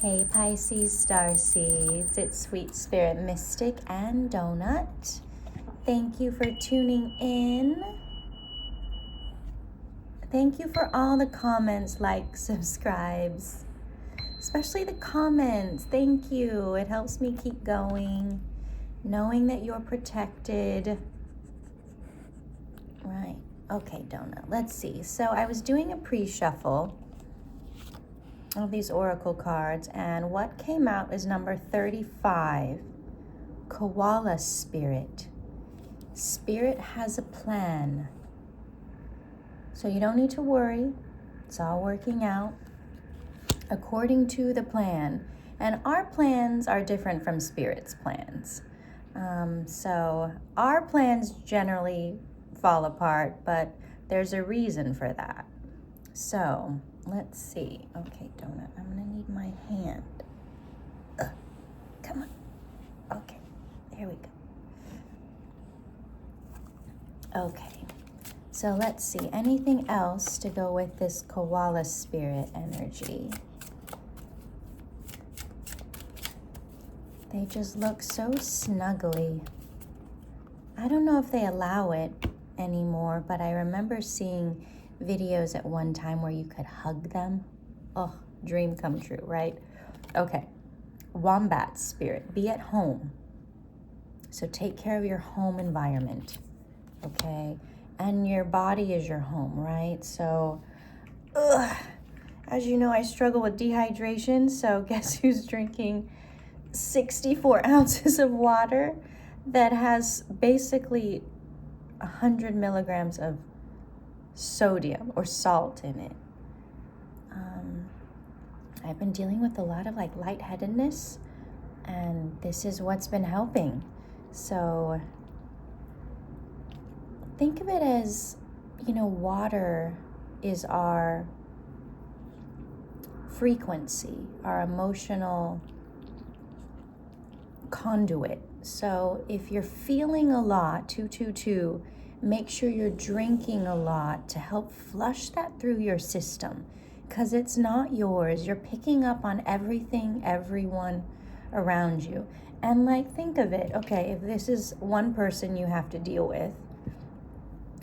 Hey Pisces Starseeds, it's Sweet Spirit Mystic and Donut. Thank you for tuning in. Thank you for all the comments, likes, subscribes, especially the comments. Thank you. It helps me keep going, knowing that you're protected. Right. Okay, Donut. Let's see. So I was doing a pre-shuffle of these oracle cards, and what came out is number 35, Koala Spirit. Spirit has a plan, so you don't need to worry. It's all working out according to the plan, and our plans are different from Spirit's plans. So our plans generally fall apart, but there's a reason for that. So let's see. Okay, Donut, I'm gonna need my hand. Come on. Okay, here we go. Okay, so let's see. Anything else to go with this Koala Spirit energy? They just look so snuggly. I don't know if they allow it anymore, but I remember seeing videos at one time where you could hug them. Oh, dream come true, right? Okay, Wombat Spirit, be at home. So take care of your home environment, okay? And your body is your home, right? So, as you know, I struggle with dehydration, so guess who's drinking 64 ounces of water that has basically 100 milligrams of sodium or salt in it. I've been dealing with a lot of lightheadedness, and this is what's been helping. So think of it as, water is our frequency, our emotional conduit. So if you're feeling a lot, 222, make sure you're drinking a lot to help flush that through your system, because it's not yours. You're picking up on everything, everyone around you. And think of it, okay, if this is one person you have to deal with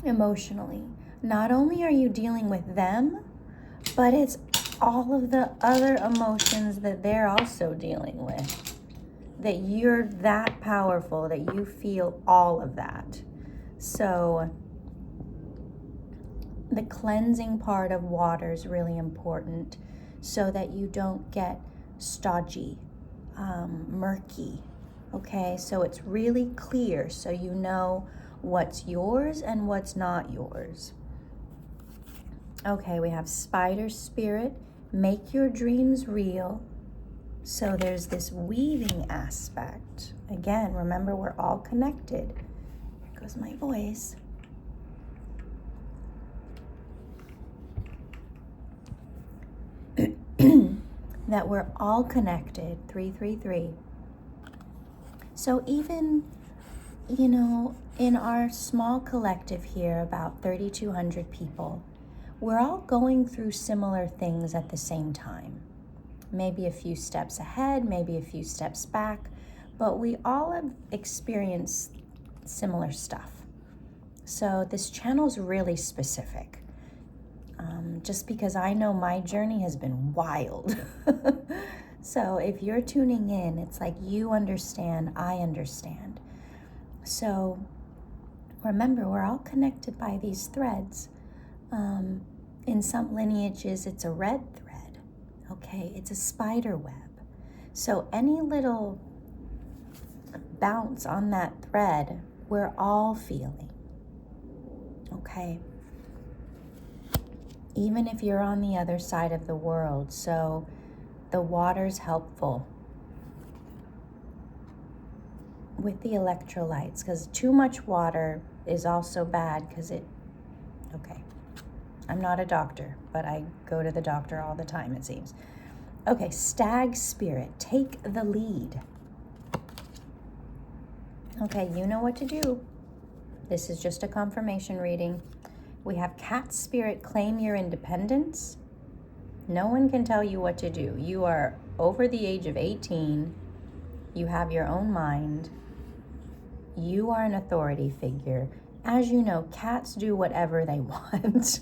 emotionally, not only are you dealing with them, but it's all of the other emotions that they're also dealing with. That you're that powerful, that you feel all of that. So the cleansing part of water is really important so that you don't get stodgy, murky, okay? So it's really clear so you know what's yours and what's not yours. Okay, we have Spider Spirit, make your dreams real. So there's this weaving aspect. Again, remember, we're all connected. Here goes my voice. That we're all connected, 333. So even, in our small collective here, about 3,200 people, we're all going through similar things at the same time. Maybe a few steps ahead, maybe a few steps back, but we all have experienced similar stuff. So this channel's really specific, just because I know my journey has been wild. So if you're tuning in, it's like you understand, I understand. So remember, we're all connected by these threads. In some lineages, it's a red thread. Okay, it's a spider web. So any little bounce on that thread, we're all feeling. Okay. Even if you're on the other side of the world. So the water's helpful with the electrolytes, because too much water is also bad because okay. I'm not a doctor, but I go to the doctor all the time, it seems. Okay, Stag Spirit, take the lead. Okay, you know what to do. This is just a confirmation reading. We have Cat Spirit, claim your independence. No one can tell you what to do. You are over the age of 18, you have your own mind, you are an authority figure. As you know, cats do whatever they want.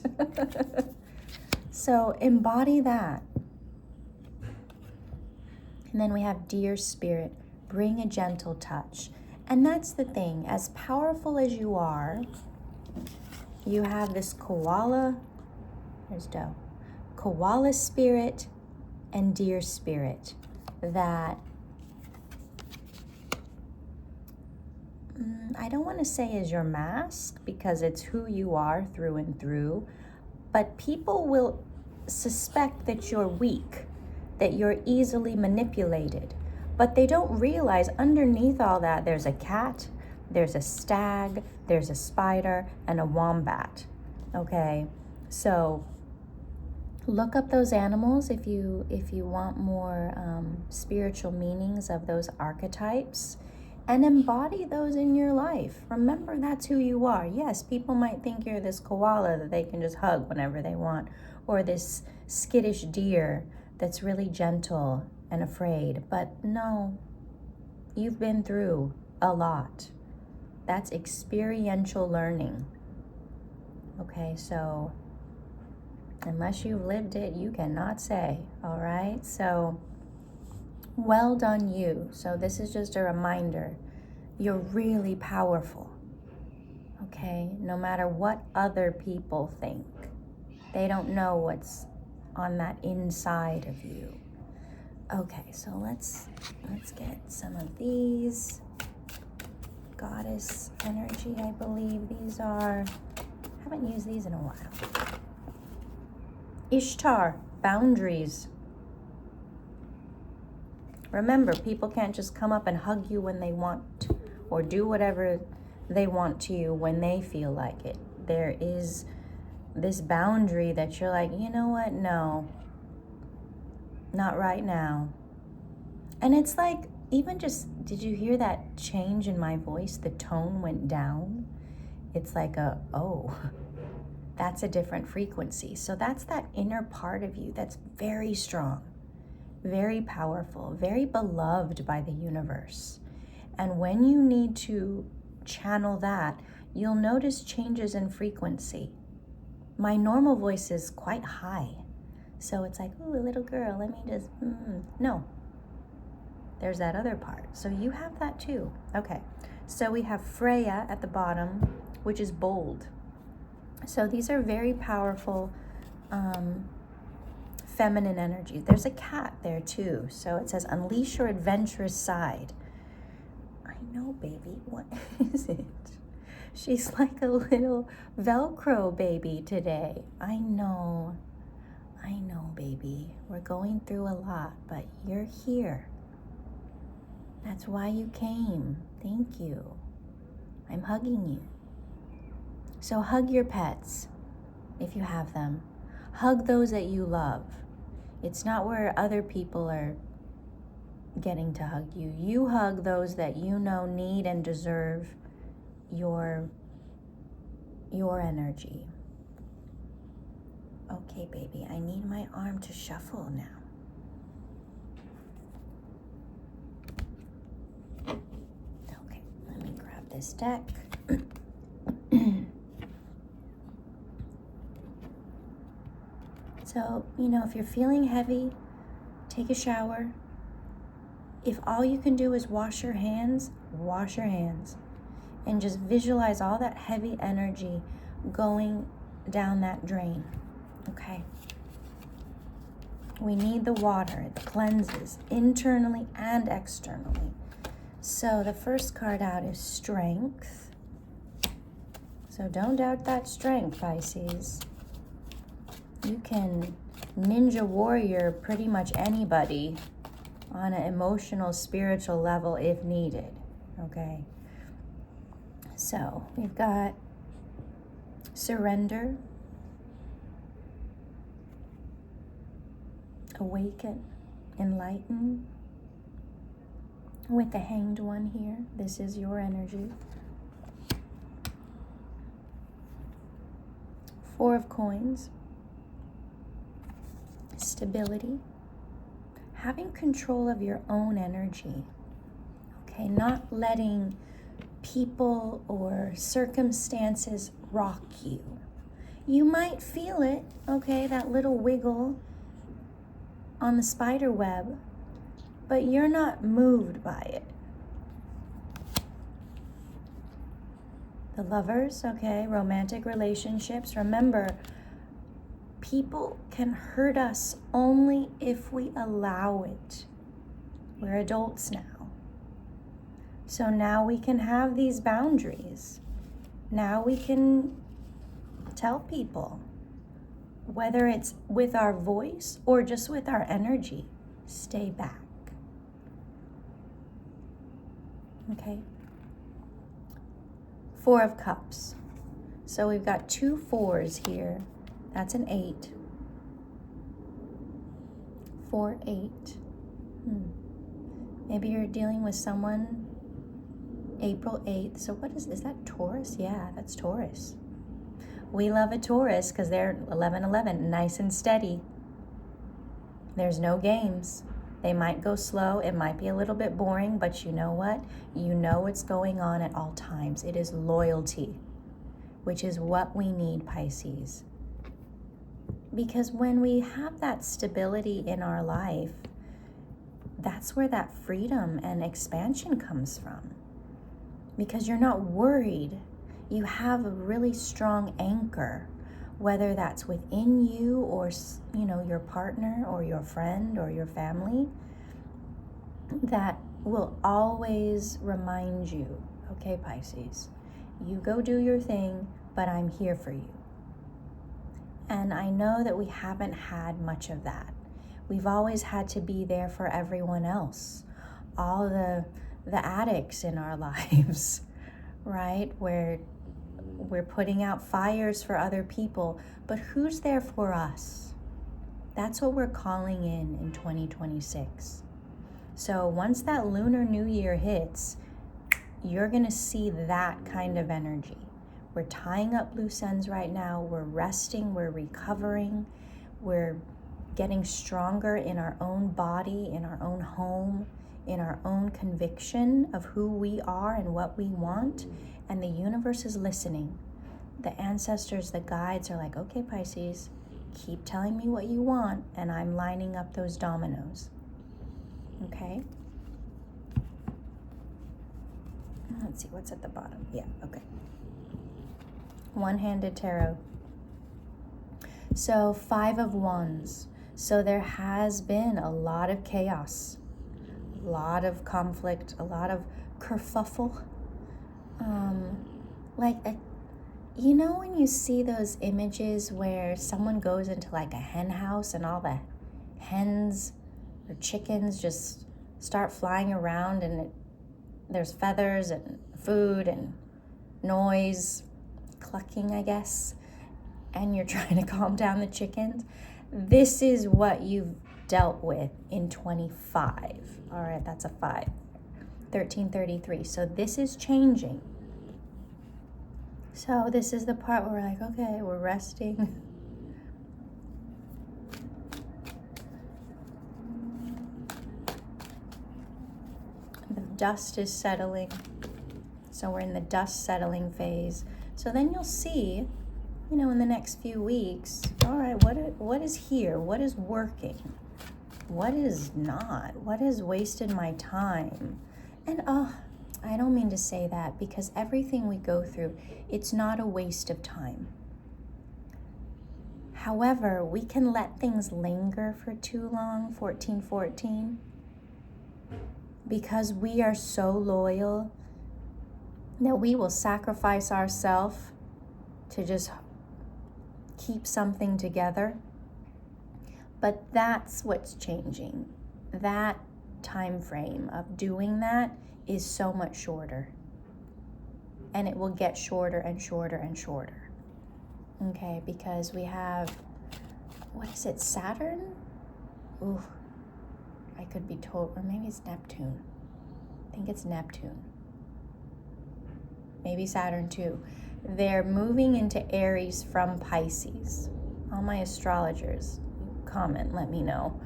So embody that. And then we have dear spirit, bring a gentle touch. And that's the thing, as powerful as you are, you have this koala, there's Doe, koala spirit and deer spirit that I don't want to say is your mask, because it's who you are through and through, but people will suspect that you're weak, that you're easily manipulated, but they don't realize underneath all that there's a cat, there's a stag, there's a spider, and a wombat. Okay, so look up those animals if you want more spiritual meanings of those archetypes, and embody those in your life. Remember, that's who you are. Yes, people might think you're this koala that they can just hug whenever they want, or this skittish deer that's really gentle and afraid. But no, you've been through a lot. That's experiential learning. Okay, so unless you've lived it, you cannot say, all right? So well done you. So this is just a reminder. You're really powerful, okay? No matter what other people think. They don't know what's on that inside of you. Okay, so let's get some of these. Goddess energy, I believe these are. Haven't used these in a while. Ishtar, boundaries. Remember, people can't just come up and hug you when they want, or do whatever they want to you when they feel like it. There is this boundary that you're like, you know what? No, not right now. And it's like, even just, did you hear that change in my voice? The tone went down. It's like oh, that's a different frequency. So that's that inner part of you that's very strong, very powerful, very beloved by the universe. And when you need to channel that, you'll notice changes in frequency. My normal voice is quite high. So it's like, ooh, little girl, let me just, no. There's that other part. So you have that too. Okay. So we have Freya at the bottom, which is bold. So these are very powerful feminine energies. There's a cat there too. So it says, unleash your adventurous side. I know, baby. What is it? She's like a little Velcro baby today. I know, baby. We're going through a lot, but you're here. That's why you came. Thank you. I'm hugging you. So hug your pets if you have them. Hug those that you love. It's not where other people are getting to hug you. You hug those that you know need and deserve your energy. Okay, baby, I need my arm to shuffle now. Okay, let me grab this deck. So, if you're feeling heavy, take a shower. If all you can do is wash your hands, and just visualize all that heavy energy going down that drain, okay? We need the water. It cleanses internally and externally. So the first card out is Strength. So don't doubt that strength, Pisces. You can ninja warrior pretty much anybody on an emotional, spiritual level if needed, okay? So we've got Surrender, Awaken, Enlighten. With the Hanged One here, this is your energy. Four of Coins, Stability, having control of your own energy. Okay, not letting people or circumstances rock you. You might feel it, okay, that little wiggle on the spider web, but you're not moved by it. The Lovers, okay, romantic relationships. Remember, people can hurt us only if we allow it. We're adults now. So now we can have these boundaries. Now we can tell people, whether it's with our voice or just with our energy, stay back. Okay? 4 of Cups. So we've got 2 4s here. That's an 8. 4, 8. Maybe you're dealing with someone April 8th. So what is that Taurus? Yeah, that's Taurus. We love a Taurus because they're 11-11, nice and steady. There's no games. They might go slow. It might be a little bit boring, but you know what? You know what's going on at all times. It is loyalty, which is what we need, Pisces. Because when we have that stability in our life, that's where that freedom and expansion comes from. Because you're not worried. You have a really strong anchor, whether that's within you or, your partner or your friend or your family, that will always remind you, okay, Pisces, you go do your thing, but I'm here for you. And I know that we haven't had much of that. We've always had to be there for everyone else. All the addicts in our lives, right? Where we're putting out fires for other people, but who's there for us? That's what we're calling in 2026. So once that Lunar New Year hits, you're going to see that kind of energy. We're tying up loose ends right now. We're resting. We're recovering. We're getting stronger in our own body, in our own home, in our own conviction of who we are and what we want. And the universe is listening. The ancestors, the guides are like, okay, Pisces, keep telling me what you want, and I'm lining up those dominoes. Okay? Let's see, what's at the bottom? Yeah, okay. One-handed tarot. So 5 of Wands. So there has been a lot of chaos, a lot of conflict, a lot of kerfuffle. When you see those images where someone goes into like a hen house and all the hens or chickens just start flying around, and there's feathers and food and noise, clucking, I guess, and you're trying to calm down the chickens. This is what you've dealt with in 25. All right, that's a 5. 1333. So this is changing. So this is the part where we're like, okay, we're resting. The dust is settling. So we're in the dust settling phase. So then you'll see, in the next few weeks, all right, what is here? What is working? What is not? What has wasted my time? And I don't mean to say that, because everything we go through, it's not a waste of time. However, we can let things linger for too long, 1414, because we are so loyal that we will sacrifice ourselves to just keep something together. But that's what's changing. That time frame of doing that is so much shorter. And it will get shorter and shorter and shorter. Okay, because we have, what is it, Saturn? Ooh, I could be told, or maybe it's Neptune. I think it's Neptune. Maybe Saturn too. They're moving into Aries from Pisces. All my astrologers, comment, let me know.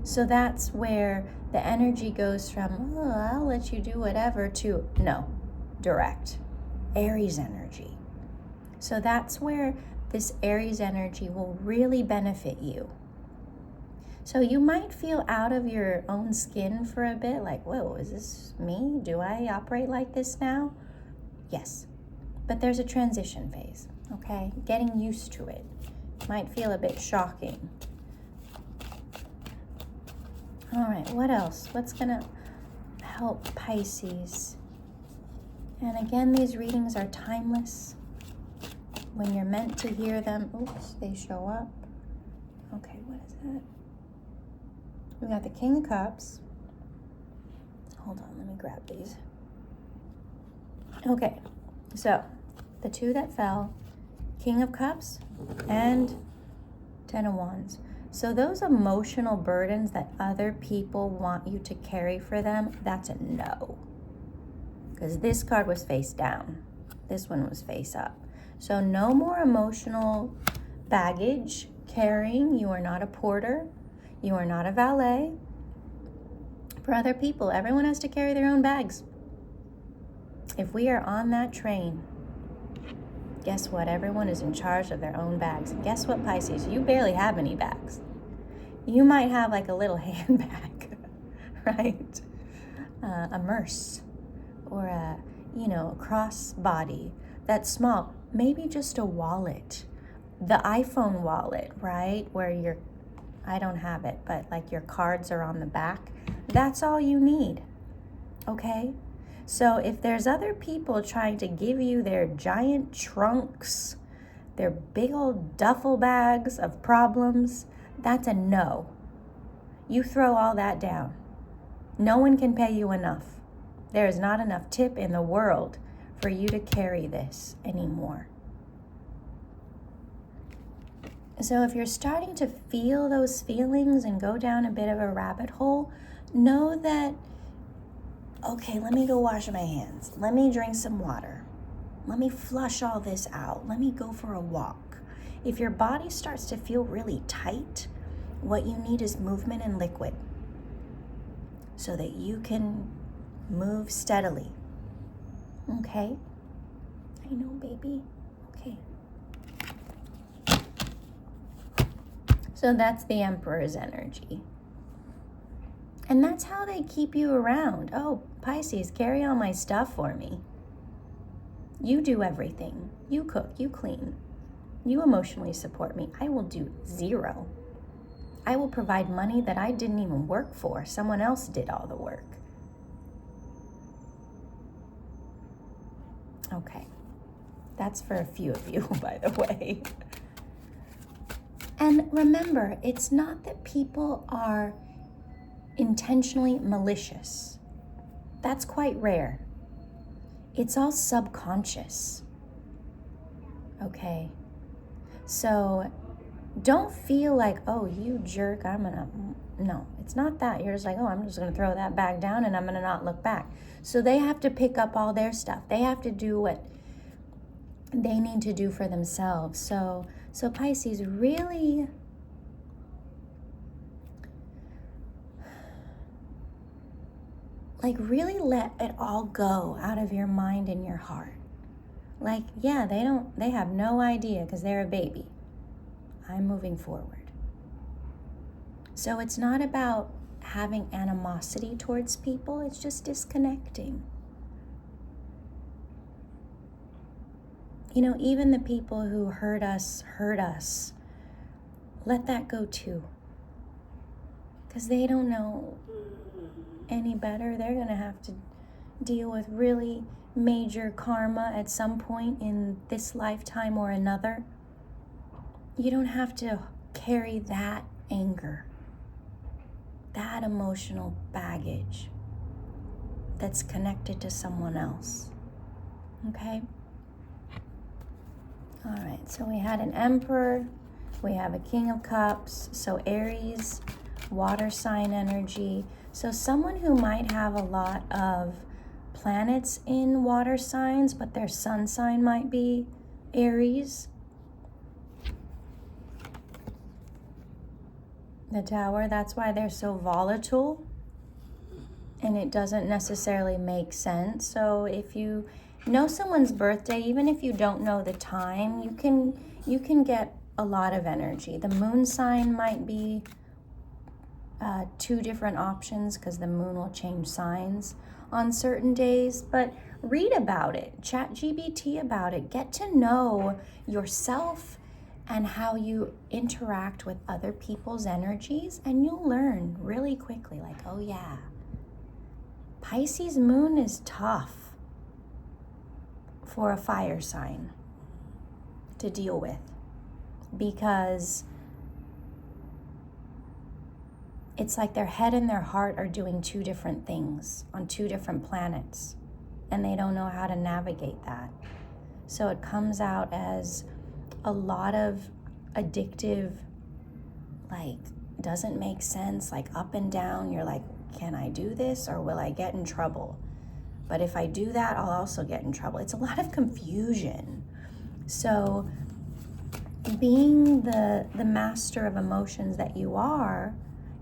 So that's where the energy goes from, oh, I'll let you do whatever, to no, direct. Aries energy. So that's where this Aries energy will really benefit you. So you might feel out of your own skin for a bit, like, whoa, is this me? Do I operate like this now? Yes, but there's a transition phase, okay? Getting used to it might feel a bit shocking. All right, what else? What's gonna help Pisces? And again, these readings are timeless. When you're meant to hear them, oops, they show up. Okay, what is that? We got the King of Cups. Hold on, let me grab these. Okay, so the two that fell, King of Cups and Ten of Wands. So those emotional burdens that other people want you to carry for them, that's a no. Because this card was face down. This one was face up. So no more emotional baggage carrying. You are not a porter. You are not a valet for other people. Everyone has to carry their own bags. If we are on that train, guess what? Everyone is in charge of their own bags. And guess what, Pisces? You barely have any bags. You might have like a little handbag, right? A merce or a crossbody that's small. Maybe just a wallet, the iPhone wallet, right? Where I don't have it, but like your cards are on the back. That's all you need, okay? So if there's other people trying to give you their giant trunks, their big old duffel bags of problems, that's a no. You throw all that down. No one can pay you enough. There is not enough tip in the world for you to carry this anymore. So if you're starting to feel those feelings and go down a bit of a rabbit hole, know that, okay, let me go wash my hands. Let me drink some water. Let me flush all this out. Let me go for a walk. If your body starts to feel really tight, what you need is movement and liquid so that you can move steadily. Okay? I know, baby. Okay. So that's the Emperor's energy. And that's how they keep you around. Oh, Pisces, carry all my stuff for me. You do everything. You cook, you clean. You emotionally support me. I will do zero. I will provide money that I didn't even work for. Someone else did all the work. Okay. That's for a few of you, by the way. And remember, it's not that people are intentionally malicious. That's quite rare. It's all subconscious. Okay? So don't feel like, oh, you jerk, no, it's not that. You're just like, oh, I'm just gonna throw that bag down and I'm gonna not look back. So they have to pick up all their stuff. They have to do what they need to do for themselves. So Pisces, really let it all go out of your mind and your heart. Like, yeah, they have no idea because they're a baby. I'm moving forward. So it's not about having animosity towards people, it's just disconnecting. Even the people who hurt us, let that go too. Because they don't know any better. They're going to have to deal with really major karma at some point in this lifetime or another. You don't have to carry that anger, that emotional baggage that's connected to someone else. Okay? All right, so we had an Emperor, we have a King of Cups, so Aries, water sign energy. So someone who might have a lot of planets in water signs, but their sun sign might be Aries. The Tower, that's why they're so volatile. And it doesn't necessarily make sense. So if you know someone's birthday, even if you don't know the time, you can get a lot of energy. The moon sign might be two different options because the moon will change signs on certain days. But read about it, chat GBT about it, get to know yourself and how you interact with other people's energies, and you'll learn really quickly, like, oh yeah, Pisces moon is tough for a fire sign to deal with, because it's like their head and their heart are doing two different things on two different planets, and they don't know how to navigate that. So it comes out as a lot of addictive, like, doesn't make sense, like up and down. You're like, can I do this or will I get in trouble? But if I do that, I'll also get in trouble. It's a lot of confusion. So being the master of emotions that you are,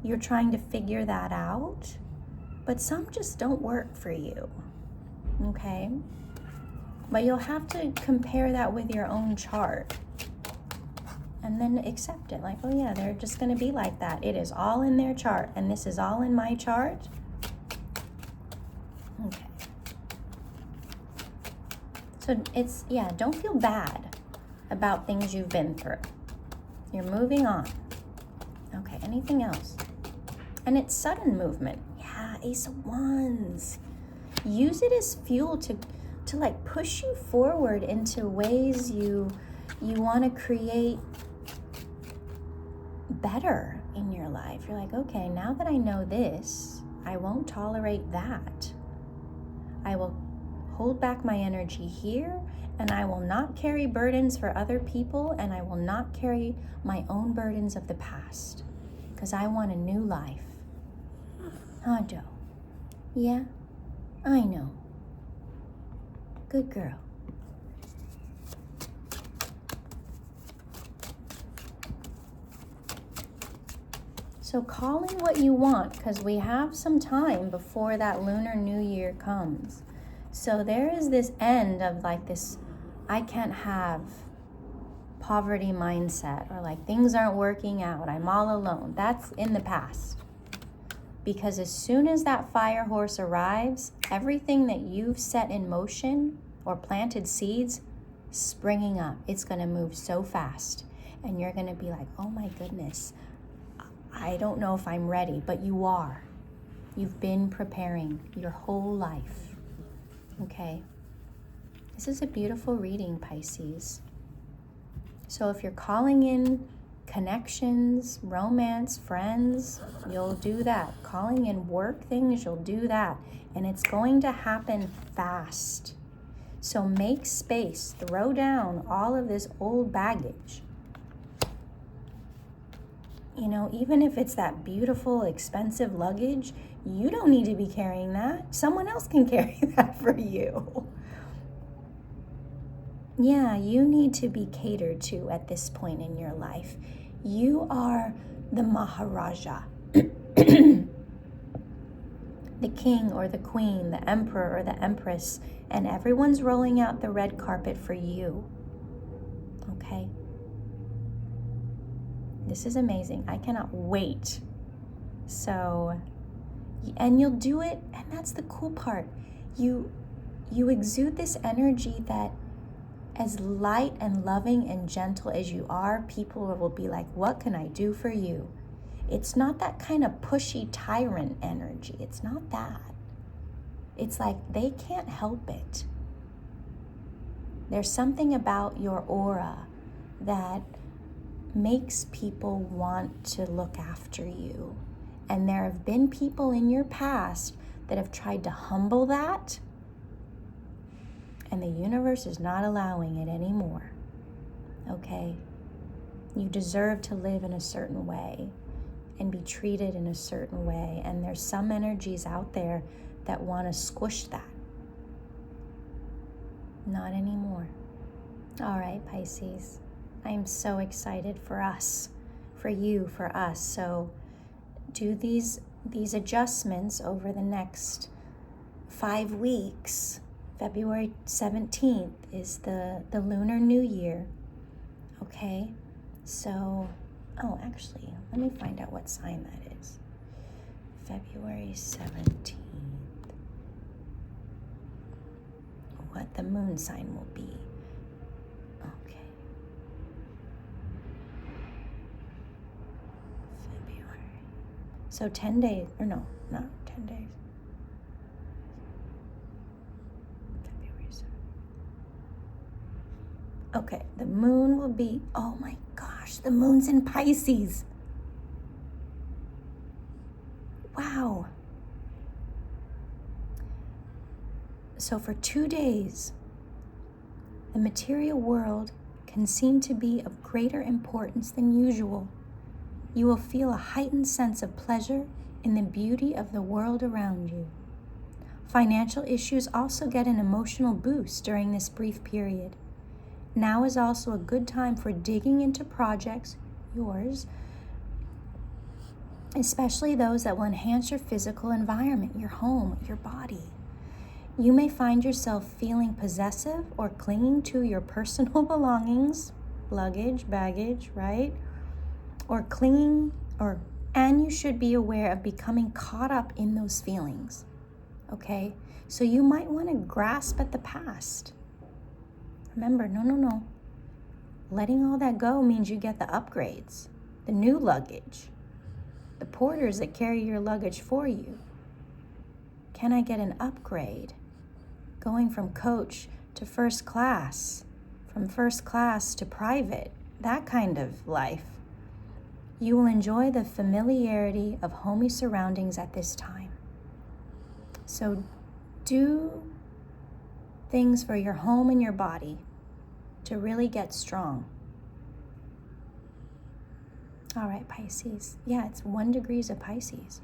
you're trying to figure that out, but some just don't work for you, okay? But you'll have to compare that with your own chart and then accept it. Like, oh yeah, they're just gonna be like that. It is all in their chart, and this is all in my chart. Okay. So it's, yeah, don't feel bad about things you've been through. You're moving on. Okay, anything else? And it's sudden movement. Yeah, Ace of Wands. Use it as fuel to like push you forward into ways you want to create better in your life. You're like, okay, now that I know this, I won't tolerate that. I will hold back my energy here, and I will not carry burdens for other people, and I will not carry my own burdens of the past, because I want a new life. Hondo. Yeah, I know. Good girl. So call in what you want, because we have some time before that Lunar New Year comes. So there is this end of like this, I can't have poverty mindset, or like things aren't working out, I'm all alone. That's in the past. Because as soon as that fire horse arrives, everything that you've set in motion or planted seeds springing up, it's going to move so fast. And you're going to be like, oh my goodness, I don't know if I'm ready, but you are. You've been preparing your whole life. Okay? This is a beautiful reading, Pisces. So if you're calling in connections, romance, friends, you'll do that. Calling in work things, you'll do that. And it's going to happen fast. So make space, throw down all of this old baggage. You know, even if it's that beautiful, expensive luggage, you don't need to be carrying that. Someone else can carry that for you. Yeah, you need to be catered to at this point in your life. You are the Maharaja, the king or the queen, the emperor or the empress, and everyone's rolling out the red carpet for you. Okay? This is amazing. I cannot wait. So, and you'll do it, and that's the cool part. You exude this energy that, as light and loving and gentle as you are, people will be like, what can I do for you? It's not that kind of pushy tyrant energy. It's not that. It's like they can't help it. There's something about your aura that makes people want to look after you. And there have been people in your past that have tried to humble that, and the universe is not allowing it anymore. Okay? You deserve to live in a certain way and be treated in a certain way. And there's some energies out there that want to squish that. Not anymore. All right, Pisces. I am so excited for us, for you, for us. So do these adjustments over the next 5 weeks. February 17th is the Lunar New Year. Okay? So, actually, let me find out what sign that is. February 17th. What the moon sign will be. Okay. February. So 10 days, or no, not 10 days. February 7th. Okay, the moon will be, oh my gosh, the moon's in Pisces. Wow. So for 2 days, the material world can seem to be of greater importance than usual. You will feel a heightened sense of pleasure in the beauty of the world around you. Financial issues also get an emotional boost during this brief period. Now is also a good time for digging into projects, yours, especially those that will enhance your physical environment, your home, your body. You may find yourself feeling possessive or clinging to your personal belongings, luggage, baggage, right? And you should be aware of becoming caught up in those feelings, okay? So you might want to grasp at the past. Remember, no. Letting all that go means you get the upgrades, the new luggage, the porters that carry your luggage for you. Can I get an upgrade? Going from coach to first class, from first class to private, that kind of life. You will enjoy the familiarity of homey surroundings at this time. So do things for your home and your body to really get strong. All right, Pisces. Yeah, it's 1 degrees of Pisces.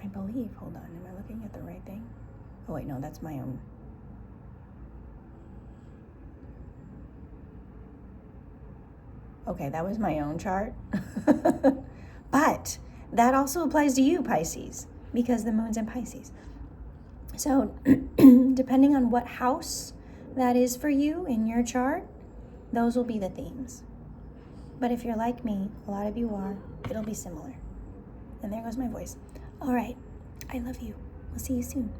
I believe. Hold on. Am I looking at the right thing? Oh, wait, no, that's my own. Okay, that was my own chart. But that also applies to you, Pisces, because the moon's in Pisces. So depending on what house that is for you in your chart, those will be the themes. But if you're like me, a lot of you are, it'll be similar. And there goes my voice. All right. I love you. We'll see you soon.